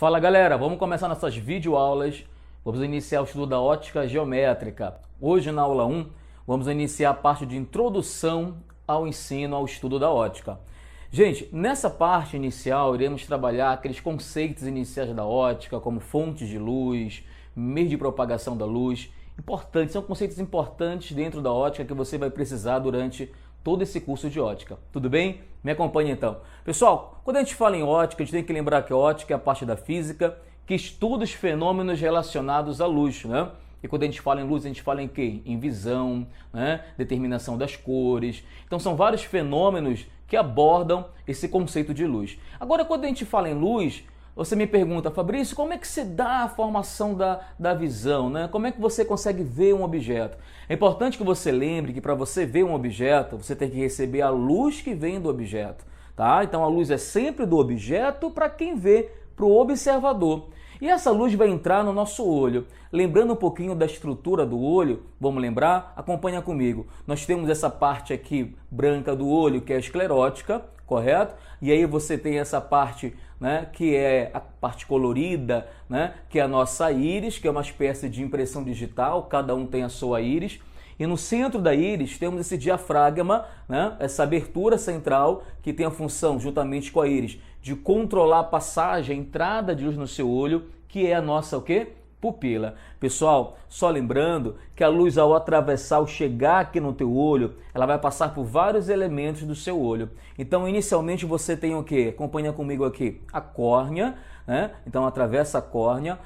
Fala galera, vamos começar nossas videoaulas. Vamos iniciar o estudo da ótica geométrica. Hoje na aula 1, vamos iniciar a parte de introdução ao ensino ao estudo da ótica. Gente, nessa parte inicial iremos trabalhar aqueles conceitos iniciais da ótica, como fontes de luz, meio de propagação da luz. Importantes, são conceitos importantes dentro da ótica que você vai precisar durante todo esse curso de ótica. Tudo bem? Me acompanhe então. Pessoal, quando a gente fala em ótica, a gente tem que lembrar que a ótica é a parte da física que estuda os fenômenos relacionados à luz, né? E quando a gente fala em luz, a gente fala em quê? Em visão, né? Determinação das cores. Então são vários fenômenos que abordam esse conceito de luz. Agora, quando a gente fala em luz, você me pergunta, Fabrício, como é que se dá a formação da visão, né? Como é que você consegue ver um objeto? É importante que você lembre que para você ver um objeto, você tem que receber a luz que vem do objeto, tá? Então a luz é sempre do objeto para quem vê, para o observador. E essa luz vai entrar no nosso olho. Lembrando um pouquinho da estrutura do olho, vamos lembrar? Acompanha comigo. Nós temos essa parte aqui branca do olho, que é a esclerótica, correto? E aí você tem essa parte, né, que é a parte colorida, né, que é a nossa íris, que é uma espécie de impressão digital, cada um tem a sua íris. E no centro da íris temos esse diafragma, né, essa abertura central que tem a função, juntamente com a íris, de controlar a passagem, a entrada de luz no seu olho, que é a nossa o quê? Pupila. Pessoal, só lembrando que a luz ao atravessar, ao chegar aqui no teu olho, ela vai passar por vários elementos do seu olho. Então, inicialmente você tem o quê? Acompanha comigo aqui. A córnea, né? Então, atravessa a córnea,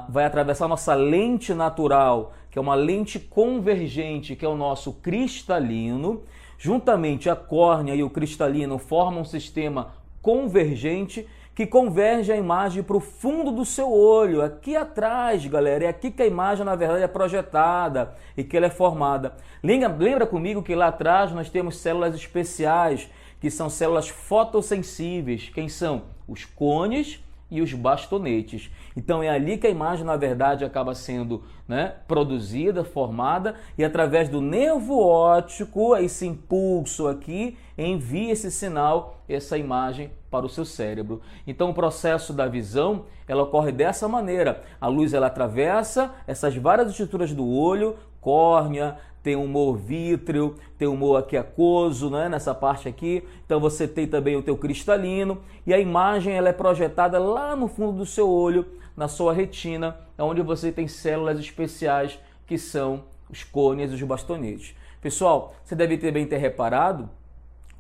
vai atravessar a nossa lente natural, que é uma lente convergente, que é o nosso cristalino. Juntamente a córnea e o cristalino formam um sistema convergente que converge a imagem para o fundo do seu olho, aqui atrás, galera. É aqui que a imagem, na verdade, é projetada e que ela é formada. Lembra comigo que lá atrás nós temos células especiais, que são células fotossensíveis. Quem são? Os cones e os bastonetes. Então é ali que a imagem, na verdade, acaba sendo, né, produzida, formada, e através do nervo óptico, esse impulso aqui, envia esse sinal, essa imagem para o seu cérebro. Então o processo da visão, ela ocorre dessa maneira. A luz, ela atravessa essas várias estruturas do olho, córnea, tem humor vítreo, tem humor aqui aquoso, né, nessa parte aqui. Então você tem também o teu cristalino, e a imagem, ela é projetada lá no fundo do seu olho, na sua retina, onde você tem células especiais que são os côneas e os bastonetes. Pessoal, você deve ter reparado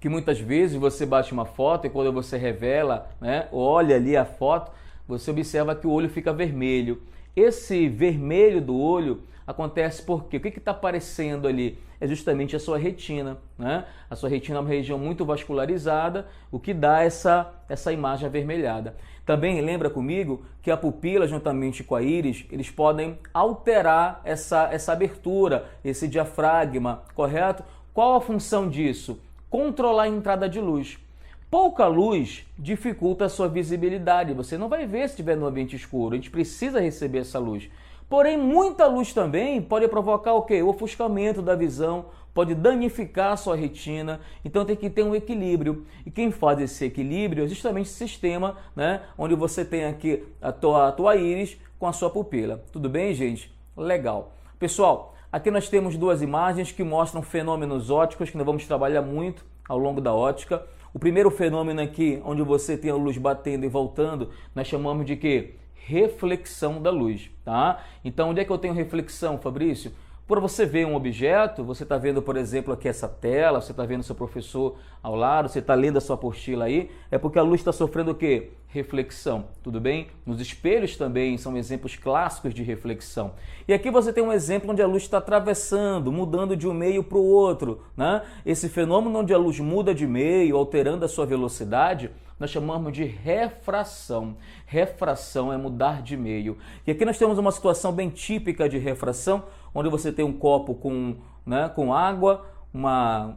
que muitas vezes você bate uma foto e quando você revela, né, olha ali a foto, você observa que o olho fica vermelho. Esse vermelho do olho acontece porque o que está aparecendo ali é justamente a sua retina, né? A sua retina é uma região muito vascularizada, o que dá essa imagem avermelhada. Também lembra comigo que a pupila, juntamente com a íris, eles podem alterar essa abertura, esse diafragma, correto? Qual a função disso? Controlar a entrada de luz. Pouca luz dificulta a sua visibilidade, você não vai ver se estiver no ambiente escuro, a gente precisa receber essa luz. Porém, muita luz também pode provocar o quê? O ofuscamento da visão, pode danificar a sua retina, então tem que ter um equilíbrio. E quem faz esse equilíbrio é justamente esse sistema, né, onde você tem aqui a tua íris com a sua pupila. Tudo bem, gente? Legal. Pessoal, aqui nós temos duas imagens que mostram fenômenos ópticos que nós vamos trabalhar muito ao longo da ótica. O primeiro fenômeno aqui, onde você tem a luz batendo e voltando, nós chamamos de quê? Reflexão da luz, tá? Então, onde é que eu tenho reflexão, Fabrício? Por você ver um objeto, você está vendo, por exemplo, aqui essa tela, você está vendo seu professor ao lado, você está lendo a sua apostila aí, é porque a luz está sofrendo o quê? Reflexão, tudo bem? Nos espelhos também são exemplos clássicos de reflexão. E aqui você tem um exemplo onde a luz está atravessando, mudando de um meio para o outro, né? Esse fenômeno onde a luz muda de meio, alterando a sua velocidade, nós chamamos de refração. Refração é mudar de meio. E aqui nós temos uma situação bem típica de refração, onde você tem um copo com água,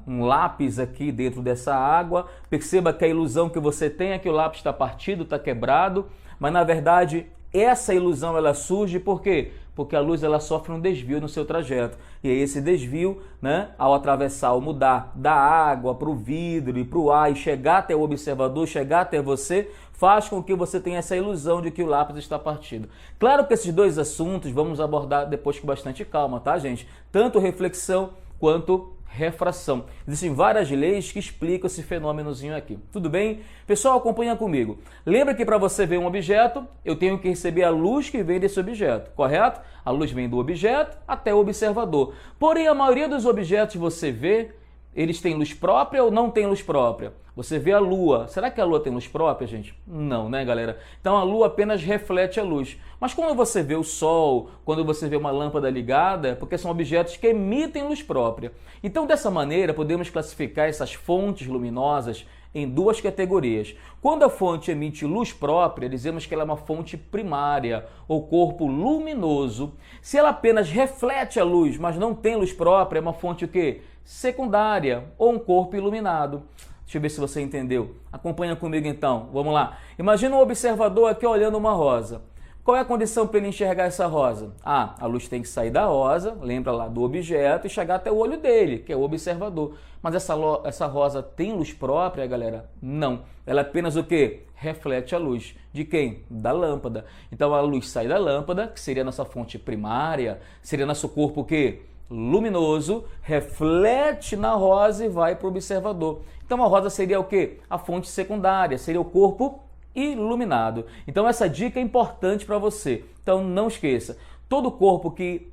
um lápis aqui dentro dessa água. Perceba que a ilusão que você tem é que o lápis está partido, está quebrado, mas na verdade essa ilusão ela surge por quê? Porque a luz ela sofre um desvio no seu trajeto. E aí esse desvio, né, ao atravessar, ao mudar da água para o vidro e para o ar e chegar até o observador, chegar até você, faz com que você tenha essa ilusão de que o lápis está partido. Claro que esses dois assuntos vamos abordar depois com bastante calma, tá, gente? Tanto reflexão quanto refração. Existem várias leis que explicam esse fenômenozinho aqui. Tudo bem? Pessoal, acompanha comigo. Lembra que para você ver um objeto, eu tenho que receber a luz que vem desse objeto, correto? A luz vem do objeto até o observador. Porém, a maioria dos objetos que você vê, eles têm luz própria ou não têm luz própria? Você vê a Lua. Será que a Lua tem luz própria, gente? Não, né, galera? Então a Lua apenas reflete a luz. Mas quando você vê o Sol, quando você vê uma lâmpada ligada, é porque são objetos que emitem luz própria. Então, dessa maneira, podemos classificar essas fontes luminosas em duas categorias. Quando a fonte emite luz própria, dizemos que ela é uma fonte primária, ou corpo luminoso. Se ela apenas reflete a luz, mas não tem luz própria, é uma fonte o quê? Secundária, ou um corpo iluminado. Deixa eu ver se você entendeu. Acompanha comigo então. Vamos lá. Imagina um observador aqui olhando uma rosa. Qual é a condição para ele enxergar essa rosa? Ah, a luz tem que sair da rosa, lembra lá do objeto, e chegar até o olho dele, que é o observador. Mas essa rosa tem luz própria, galera? Não. Ela apenas o quê? Reflete a luz. De quem? Da lâmpada. Então a luz sai da lâmpada, que seria a nossa fonte primária, seria nosso corpo o quê? Luminoso, reflete na rosa e vai para o observador. Então a rosa seria o quê? A fonte secundária, seria o corpo iluminado. Então essa dica é importante para você. Então não esqueça, todo corpo que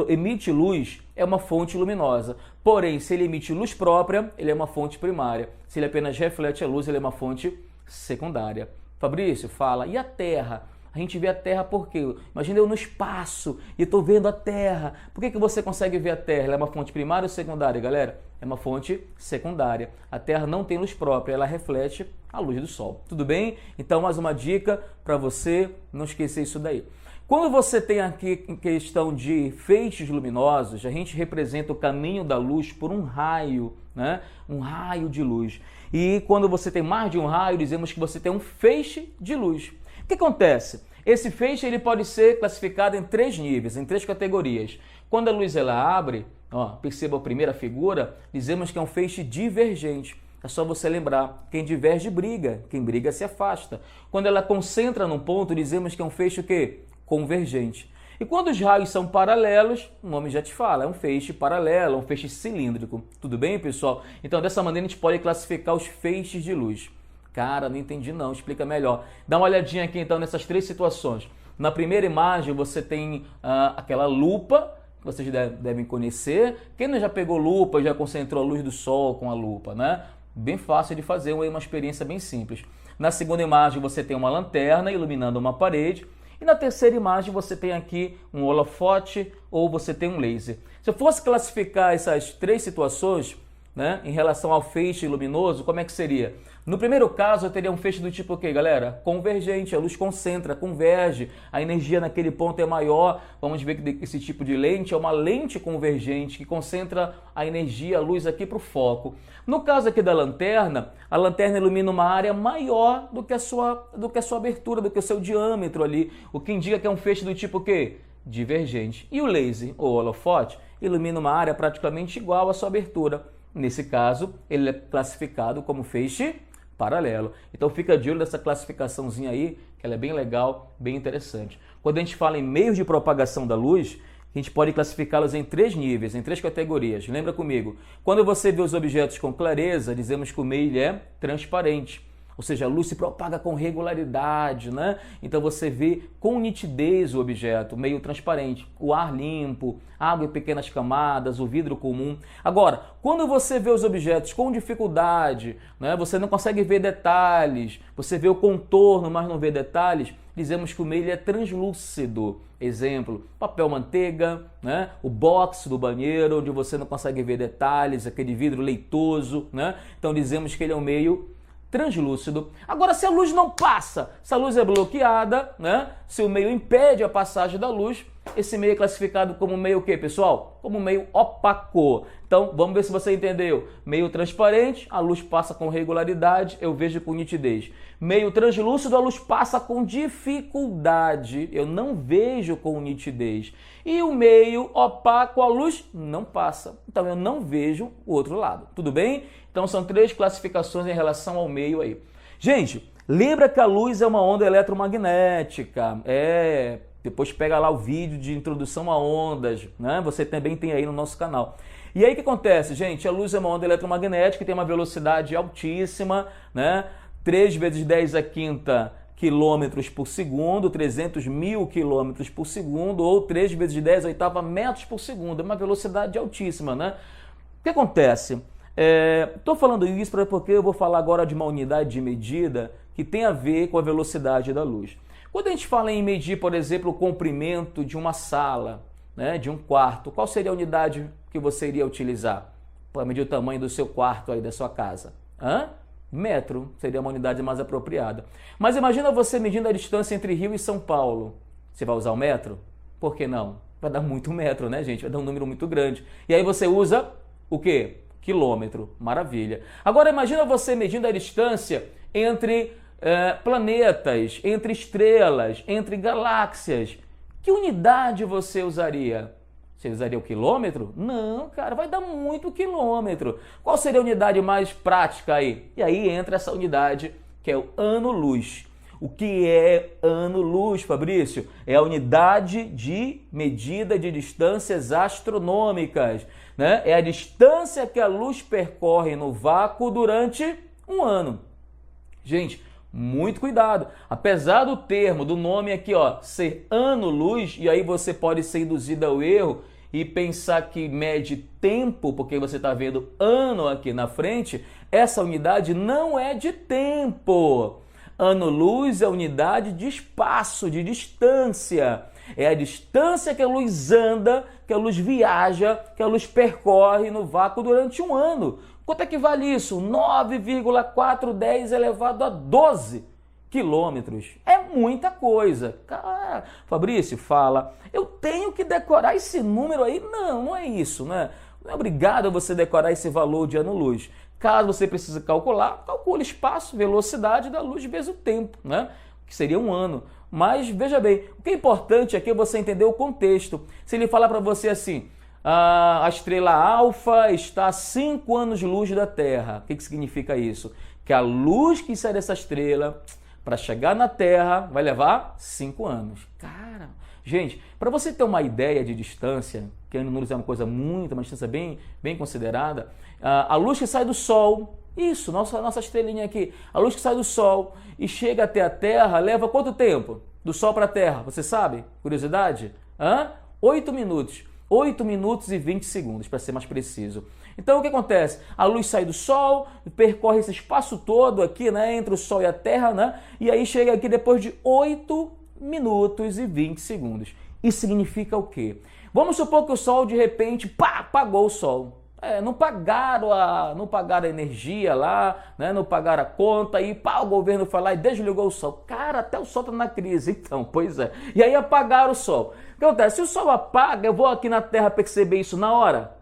emite luz é uma fonte luminosa. Porém, se ele emite luz própria, ele é uma fonte primária. Se ele apenas reflete a luz, ele é uma fonte secundária. Fabrício, fala, e a Terra? A gente vê a Terra por quê? Imagina eu no espaço e estou vendo a Terra. Por que você consegue ver a Terra? Ela é uma fonte primária ou secundária, galera? É uma fonte secundária. A Terra não tem luz própria, ela reflete a luz do Sol. Tudo bem? Então, mais uma dica para você não esquecer isso daí. Quando você tem aqui em questão de feixes luminosos, a gente representa o caminho da luz por um raio, né? Um raio de luz. E quando você tem mais de um raio, dizemos que você tem um feixe de luz. O que acontece? Esse feixe ele pode ser classificado em 3 níveis, em 3 categorias. Quando a luz ela abre, perceba a primeira figura, dizemos que é um feixe divergente. É só você lembrar, quem diverge briga, quem briga se afasta. Quando ela concentra num ponto, dizemos que é um feixe o quê? Convergente. E quando os raios são paralelos, o nome já te fala, é um feixe paralelo, um feixe cilíndrico. Tudo bem, pessoal? Então, dessa maneira, a gente pode classificar os feixes de luz. Cara, não entendi não, explica melhor. Dá uma olhadinha aqui então nessas 3 situações. Na primeira imagem você tem aquela lupa, que vocês devem conhecer. Quem não já pegou lupa, já concentrou a luz do sol com a lupa, né? Bem fácil de fazer, uma experiência bem simples. Na segunda imagem você tem uma lanterna iluminando uma parede. E na terceira imagem você tem aqui um holofote ou você tem um laser. Se eu fosse classificar essas 3 situações, né, em relação ao feixe luminoso, como é que seria? No primeiro caso, eu teria um feixe do tipo o quê, galera? Convergente, a luz concentra, converge, a energia naquele ponto é maior. Vamos ver que esse tipo de lente é uma lente convergente que concentra a energia, a luz aqui para o foco. No caso aqui da lanterna, a lanterna ilumina uma área maior do que a sua abertura, do que o seu diâmetro ali, o que indica que é um feixe do tipo o quê? Divergente. E o laser, ou holofote, ilumina uma área praticamente igual à sua abertura. Nesse caso, ele é classificado como feixe paralelo. Então fica de olho nessa classificaçãozinha aí, que ela é bem legal, bem interessante. Quando a gente fala em meios de propagação da luz, a gente pode classificá-los em 3 níveis, em 3 categorias. Lembra comigo? Quando você vê os objetos com clareza, dizemos que o meio ele é transparente. Ou seja, a luz se propaga com regularidade, né? Então você vê com nitidez o objeto, meio transparente. O ar limpo, água em pequenas camadas, o vidro comum. Agora, quando você vê os objetos com dificuldade, né? Você não consegue ver detalhes, você vê o contorno, mas não vê detalhes, dizemos que o meio é translúcido. Exemplo, papel manteiga, né? O box do banheiro, onde você não consegue ver detalhes, aquele vidro leitoso, né? Então dizemos que ele é um meio translúcido. Agora, se a luz não passa, se a luz é bloqueada, né? Se o meio impede a passagem da luz, Esse meio é classificado como meio o quê, pessoal? Como meio opaco. Então, vamos ver se você entendeu. Meio transparente, a luz passa com regularidade, eu vejo com nitidez. Meio translúcido, a luz passa com dificuldade, eu não vejo com nitidez. E o meio opaco, a luz não passa, então eu não vejo o outro lado. Tudo bem? Então, são 3 classificações em relação ao meio aí. Gente, lembra que a luz é uma onda eletromagnética, depois pega lá o vídeo de introdução a ondas, né? Você também tem aí no nosso canal. E aí o que acontece, gente? A luz é uma onda eletromagnética que tem uma velocidade altíssima, né? 3 vezes 10 à quinta quilômetros por segundo, 300 mil quilômetros por segundo, ou 3 vezes 10 à oitava metros por segundo. É uma velocidade altíssima, né? O que acontece? Estou falando isso porque eu vou falar agora de uma unidade de medida que tem a ver com a velocidade da luz. Quando a gente fala em medir, por exemplo, o comprimento de uma sala, né, de um quarto, qual seria a unidade que você iria utilizar para medir o tamanho do seu quarto aí, da sua casa? Metro seria uma unidade mais apropriada. Mas imagina você medindo a distância entre Rio e São Paulo. Você vai usar o metro? Por que não? Vai dar muito metro, né, gente? Vai dar um número muito grande. E aí você usa o quê? Quilômetro. Maravilha. Agora imagina você medindo a distância entre planetas, entre estrelas, entre galáxias. Que unidade você usaria? Você usaria o quilômetro? Não, cara, vai dar muito quilômetro. Qual seria a unidade mais prática aí? E aí entra essa unidade que é o ano-luz. O que é ano-luz, Fabrício? É a unidade de medida de distâncias astronômicas, né? É a distância que a luz percorre no vácuo durante um ano. Gente, muito cuidado. Apesar do termo, do nome aqui, ó, ser ano-luz, e aí você pode ser induzido ao erro e pensar que mede tempo, porque você está vendo ano aqui na frente, essa unidade não é de tempo. Ano-luz é unidade de espaço, de distância. É a distância que a luz anda, que a luz viaja, que a luz percorre no vácuo durante um ano. Quanto é que vale isso? 9,410 elevado a 12 quilômetros. É muita coisa. Cara, Fabrício, fala, eu tenho que decorar esse número aí? Não, não é isso, né? Não é obrigado a você decorar esse valor de ano-luz. Caso você precise calcular, calcule espaço, velocidade da luz vezes o tempo, né? Que seria um ano. Mas, veja bem, o que é importante aqui é você entender o contexto. Se ele falar para você assim, a estrela alfa está a 5 anos-luz da Terra. O que significa isso? Que a luz que sai dessa estrela, para chegar na Terra, vai levar 5 anos. Cara, gente, para você ter uma ideia de distância, que ano-luz é uma coisa uma distância bem considerada, a luz que sai do Sol, isso, nossa estrelinha aqui, a luz que sai do Sol e chega até a Terra, leva quanto tempo? Do Sol para a Terra, você sabe? Curiosidade? 8 minutos. 8 minutos e 20 segundos, para ser mais preciso. Então, o que acontece? A luz sai do Sol, percorre esse espaço todo aqui, né, entre o Sol e a Terra, né, e aí chega aqui depois de 8 minutos e 20 segundos. Isso significa o quê? Vamos supor que o Sol, de repente, apagou o Sol. Não pagaram a energia lá, né? Não pagaram a conta e o governo foi lá e desligou o Sol. Cara, até o Sol está na crise, então, pois é. E aí apagaram o Sol. O que acontece? Se o Sol apaga, eu vou aqui na Terra perceber isso na hora?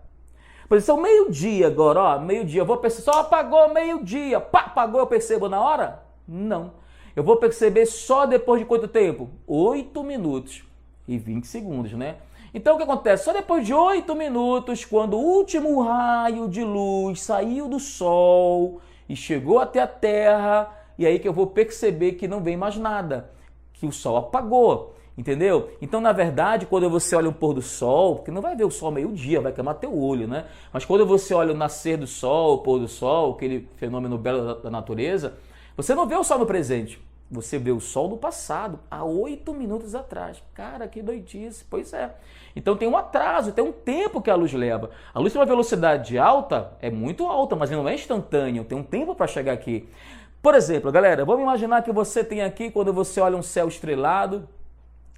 Por exemplo, meio-dia agora, ó, meio-dia, eu vou perceber, só apagou meio-dia, apagou, eu percebo na hora? Não. Eu vou perceber só depois de quanto tempo? 8 minutos e 20 segundos, né? Então, o que acontece? Só depois de 8 minutos, quando o último raio de luz saiu do Sol e chegou até a Terra, e aí que eu vou perceber que não vem mais nada, que o Sol apagou, entendeu? Então, na verdade, quando você olha o pôr do Sol, porque não vai ver o Sol meio-dia, vai queimar teu olho, né? Mas quando você olha o nascer do Sol, o pôr do Sol, aquele fenômeno belo da natureza, você não vê o Sol no presente. Você vê o Sol do passado, há 8 minutos atrás. Cara, que doidice. Pois é. Então tem um atraso, tem um tempo que a luz leva. A luz tem uma velocidade alta, é muito alta, mas não é instantâneo. Tem um tempo para chegar aqui. Por exemplo, galera, vamos imaginar que você tem aqui, quando você olha um céu estrelado,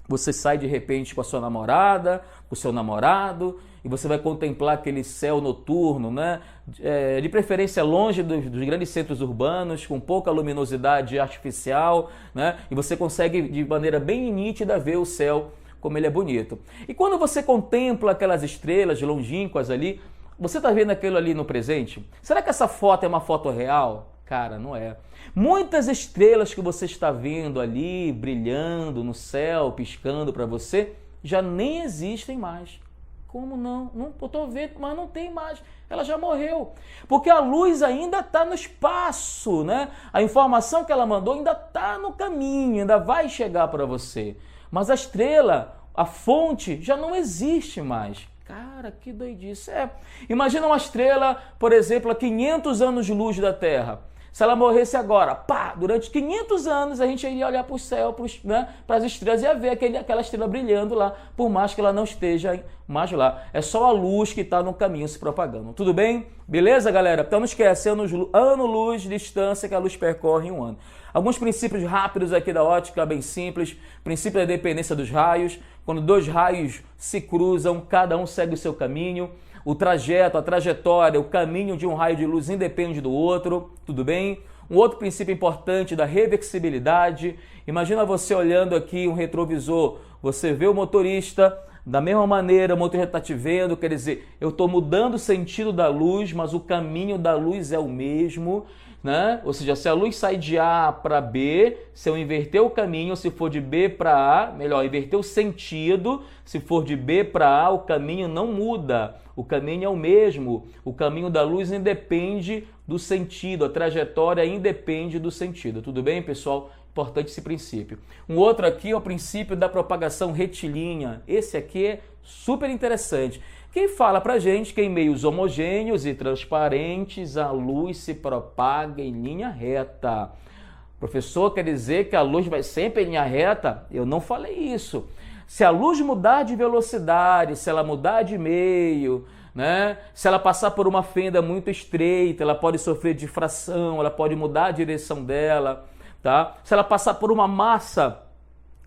você sai de repente com a sua namorada, com o seu namorado, e você vai contemplar aquele céu noturno, né? De preferência longe dos grandes centros urbanos, com pouca luminosidade artificial, né? E você consegue de maneira bem nítida ver o céu como ele é bonito. E quando você contempla aquelas estrelas longínquas ali, você está vendo aquilo ali no presente? Será que essa foto é uma foto real? Cara, não é. Muitas estrelas que você está vendo ali, brilhando no céu, piscando para você, já nem existem mais. Como não? Não estou vendo, mas não tem mais. Ela já morreu. Porque a luz ainda está no espaço, né? A informação que ela mandou ainda está no caminho, ainda vai chegar para você. Mas a estrela, a fonte, já não existe mais. Cara, que doidice. Imagina uma estrela, por exemplo, a 500 anos de luz da Terra. Se ela morresse agora, pá, durante 500 anos a gente iria olhar para o céu, para as estrelas e ia ver aquela estrela brilhando lá, por mais que ela não esteja mais lá. É só a luz que está no caminho se propagando. Tudo bem? Beleza, galera? Então não esquece, ano-luz de distância que a luz percorre em um ano. Alguns princípios rápidos aqui da ótica, bem simples. Princípio da dependência dos raios. Quando dois raios se cruzam, cada um segue o seu caminho. O trajeto, a trajetória, o caminho de um raio de luz independe do outro, tudo bem? Um outro princípio importante da reversibilidade. Imagina você olhando aqui um retrovisor, você vê o motorista, da mesma maneira o motorista está te vendo, quer dizer, eu estou mudando o sentido da luz, mas o caminho da luz é o mesmo, né? Ou seja, se a luz sai de A para B, se eu inverter o caminho, se for de B para A, melhor, inverter o sentido, se for de B para A, o caminho não muda. O caminho é o mesmo. O caminho da luz independe do sentido, a trajetória independe do sentido. Tudo bem, pessoal? Importante esse princípio. Um outro aqui é o princípio da propagação retilínea. Esse aqui é super interessante. Quem fala pra gente que em meios homogêneos e transparentes a luz se propaga em linha reta. Professor, quer dizer que a luz vai sempre em linha reta? Eu não falei isso. Se a luz mudar de velocidade, se ela mudar de meio, né? Se ela passar por uma fenda muito estreita, ela pode sofrer difração, ela pode mudar a direção dela, tá? Se ela passar por uma massa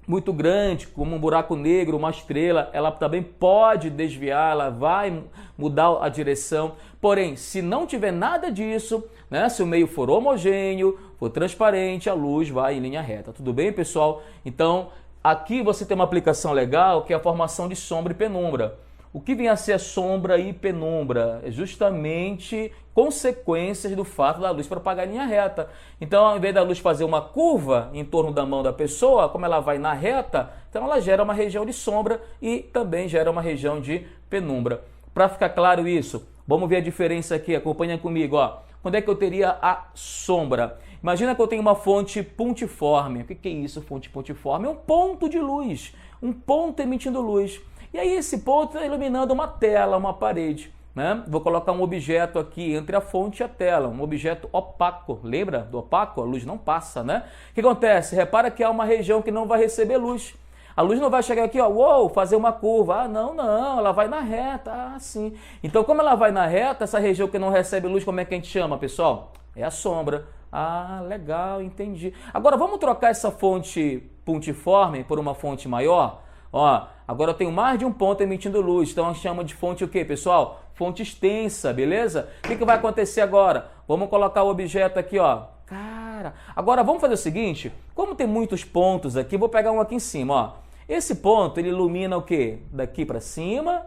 muito grande, como um buraco negro, uma estrela, ela também pode desviar, ela vai mudar a direção. Porém, se não tiver nada disso, né? Se o meio for homogêneo, for transparente, a luz vai em linha reta. Tudo bem, pessoal? Então, aqui você tem uma aplicação legal que é a formação de sombra e penumbra. O que vem a ser sombra e penumbra? É justamente consequências do fato da luz propagar em linha reta. Então, ao invés da luz fazer uma curva em torno da mão da pessoa, como ela vai na reta, então ela gera uma região de sombra e também gera uma região de penumbra. Para ficar claro isso, vamos ver a diferença aqui, acompanha comigo, ó. Quando é que eu teria a sombra? Imagina que eu tenho uma fonte pontiforme. O que é isso, fonte pontiforme? É um ponto de luz, um ponto emitindo luz. E aí esse ponto está iluminando uma tela, uma parede, né? Vou colocar um objeto aqui entre a fonte e a tela, um objeto opaco. Lembra do opaco? A luz não passa, né? O que acontece? Repara que há uma região que não vai receber luz. A luz não vai chegar aqui, ó, uou, fazer uma curva. Ah, não, ela vai na reta, sim. Então, como ela vai na reta, essa região que não recebe luz, como é que a gente chama, pessoal? É a sombra. Ah, legal, entendi. Agora, vamos trocar essa fonte pontiforme por uma fonte maior? Ó, agora eu tenho mais de um ponto emitindo luz, então a gente chama de fonte o quê, pessoal? Fonte extensa, beleza? O que vai acontecer agora? Vamos colocar o objeto aqui, ó. Cara, agora vamos fazer o seguinte, como tem muitos pontos aqui, vou pegar um aqui em cima, ó. Esse ponto, ele ilumina o quê? Daqui para cima,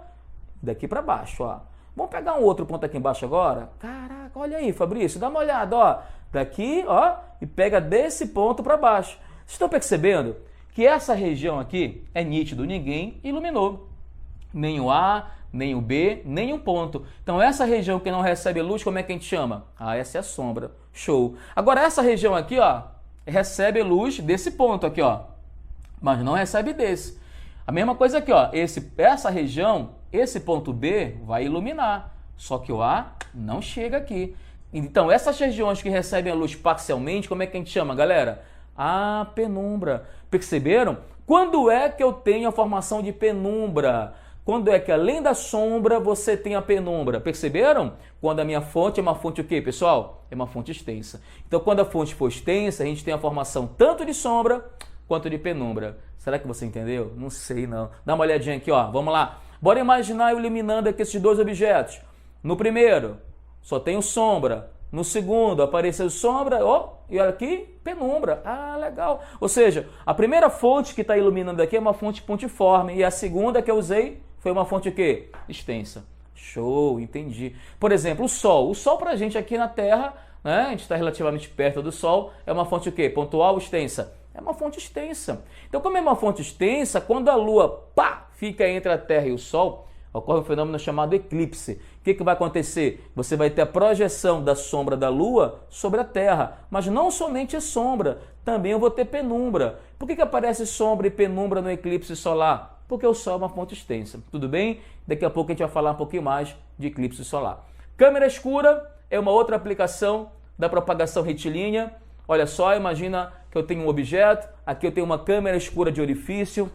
daqui para baixo, ó. Vamos pegar um outro ponto aqui embaixo agora? Caraca, olha aí, Fabrício, dá uma olhada, ó. Daqui, ó, e pega desse ponto para baixo. Vocês estão percebendo que essa região aqui é nítido, ninguém iluminou. Nem o A, nem o B, nem um ponto. Então essa região que não recebe luz, como é que a gente chama? Ah, essa é a sombra. Show. Agora essa região aqui, ó, recebe luz desse ponto aqui, ó, mas não recebe desse. A mesma coisa aqui, ó, essa região, esse ponto B vai iluminar, só que o A não chega aqui. Então essas regiões que recebem a luz parcialmente, como é que a gente chama, galera? A penumbra. Perceberam? Quando é que eu tenho a formação de penumbra? Quando é que além da sombra você tem a penumbra? Perceberam? Quando a minha fonte é uma fonte o quê, pessoal? É uma fonte extensa. Então quando a fonte for extensa, a gente tem a formação tanto de sombra quanto de penumbra. Será que você entendeu? Não sei não. Dá uma olhadinha aqui, ó. Vamos lá. Bora imaginar eu eliminando aqui esses dois objetos. No primeiro, só tenho sombra. No segundo apareceu sombra, ó, e olha aqui, penumbra. Ah, legal. Ou seja, a primeira fonte que está iluminando aqui é uma fonte pontiforme e a segunda que eu usei foi uma fonte o quê? Extensa. Show, entendi. Por exemplo, o Sol. O Sol para a gente aqui na Terra, né, a gente está relativamente perto do Sol, é uma fonte o quê? Pontual ou extensa? É uma fonte extensa. Então, como é uma fonte extensa, quando a Lua, pá, fica entre a Terra e o Sol, ocorre um fenômeno chamado eclipse. O que vai acontecer? Você vai ter a projeção da sombra da Lua sobre a Terra. Mas não somente sombra, também eu vou ter penumbra. Por que aparece sombra e penumbra no eclipse solar? Porque o Sol é uma fonte extensa. Tudo bem? Daqui a pouco a gente vai falar um pouquinho mais de eclipse solar. Câmera escura é uma outra aplicação da propagação retilínea. Olha só, imagina que eu tenho um objeto, aqui eu tenho uma câmera escura de orifício.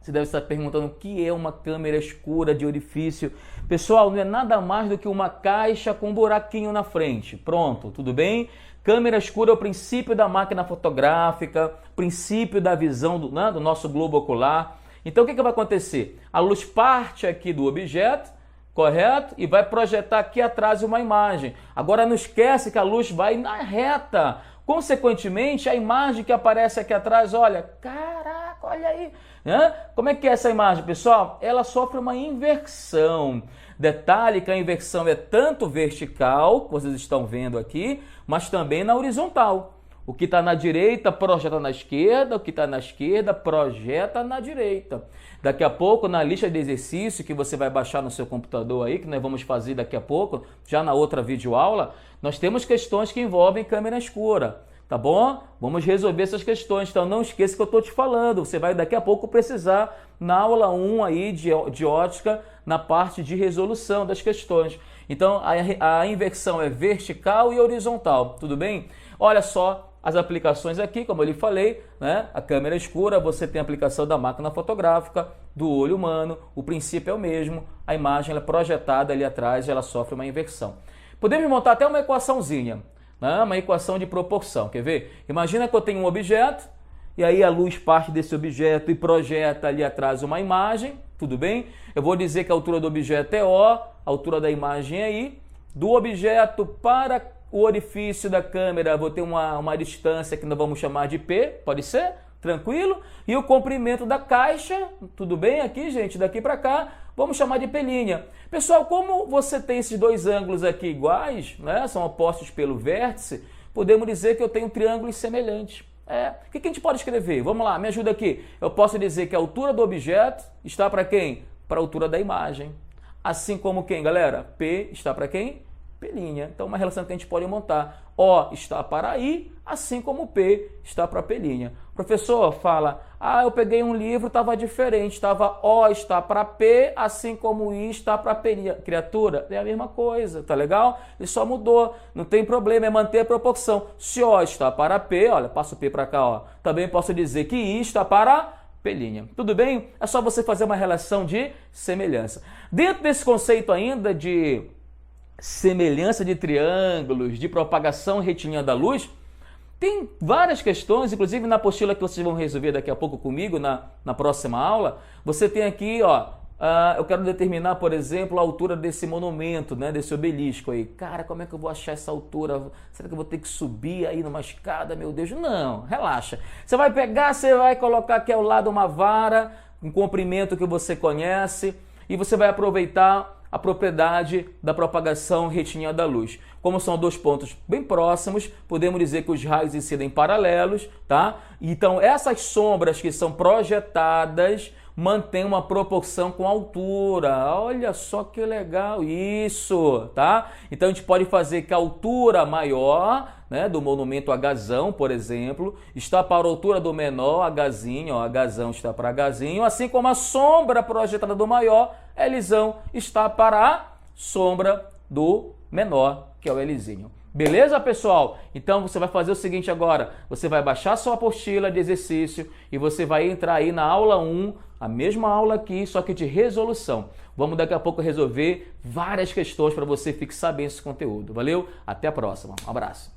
Você deve estar perguntando o que é uma câmera escura de orifício. Pessoal, não é nada mais do que uma caixa com um buraquinho na frente. Pronto, tudo bem? Câmera escura é o princípio da máquina fotográfica, princípio da visão do nosso globo ocular. Então o que vai acontecer? A luz parte aqui do objeto, correto? E vai projetar aqui atrás uma imagem. Agora não esquece que a luz vai na reta. Consequentemente, a imagem que aparece aqui atrás, olha, caraca, olha aí. Como é que é essa imagem, pessoal? Ela sofre uma inversão. Detalhe que a inversão é tanto vertical, que vocês estão vendo aqui, mas também na horizontal. O que está na direita projeta na esquerda, o que está na esquerda projeta na direita. Daqui a pouco, na lista de exercício que você vai baixar no seu computador aí, que nós vamos fazer daqui a pouco, já na outra videoaula, nós temos questões que envolvem câmera escura. Tá bom? Vamos resolver essas questões. Então não esqueça que eu estou te falando. Você vai daqui a pouco precisar, na aula 1 aí de ótica, na parte de resolução das questões. Então a inversão é vertical e horizontal. Tudo bem? Olha só as aplicações aqui, como eu lhe falei, né? A câmera escura, você tem a aplicação da máquina fotográfica, do olho humano, o princípio é o mesmo, a imagem ela é projetada ali atrás e ela sofre uma inversão. Podemos montar até uma equaçãozinha, né? Uma equação de proporção, quer ver? Imagina que eu tenho um objeto, e aí a luz parte desse objeto e projeta ali atrás uma imagem, tudo bem? Eu vou dizer que a altura do objeto é O, a altura da imagem é I, do objeto para o orifício da câmera, vou ter uma distância que nós vamos chamar de P, pode ser? Tranquilo? E o comprimento da caixa, tudo bem aqui, gente? Daqui para cá, vamos chamar de P'. Pessoal, como você tem esses dois ângulos aqui iguais, né? São opostos pelo vértice, podemos dizer que eu tenho triângulos semelhantes. O que a gente pode escrever? Vamos lá, me ajuda aqui. Eu posso dizer que a altura do objeto está para quem? Para a altura da imagem. Assim como quem, galera? P está para quem? P'. Então, uma relação que a gente pode montar. O está para I, assim como P está para P'. Professor fala, eu peguei um livro, estava diferente, estava O está para P, assim como I está para P'. Criatura, é a mesma coisa, tá legal? Ele só mudou, não tem problema, é manter a proporção. Se O está para P, olha, passo o P para cá, ó, também posso dizer que I está para P'. Tudo bem? É só você fazer uma relação de semelhança. Dentro desse conceito ainda de semelhança de triângulos, de propagação retilínea da luz, tem várias questões, inclusive na apostila que vocês vão resolver daqui a pouco comigo, na próxima aula, você tem aqui, ó, eu quero determinar, por exemplo, a altura desse monumento, né, desse obelisco aí. Cara, como é que eu vou achar essa altura? Será que eu vou ter que subir aí numa escada? Meu Deus, não, relaxa. Você vai pegar, você vai colocar aqui ao lado uma vara, um comprimento que você conhece, e você vai aproveitar a propriedade da propagação retilínea da luz. Como são dois pontos bem próximos, podemos dizer que os raios incidem paralelos, tá? Então, essas sombras que são projetadas mantêm uma proporção com a altura. Olha só que legal isso, tá? Então, a gente pode fazer que a altura maior, né, do monumento Hzão, por exemplo, está para a altura do menor, Hzinho, ó, Hzão está para Hzinho, assim como a sombra projetada do maior, Lzão, está para a sombra do menor, que é o Lzinho. Beleza, pessoal? Então você vai fazer o seguinte agora, você vai baixar sua apostila de exercício e você vai entrar aí na aula 1, a mesma aula aqui, só que de resolução. Vamos daqui a pouco resolver várias questões para você fixar bem esse conteúdo. Valeu? Até a próxima. Um abraço.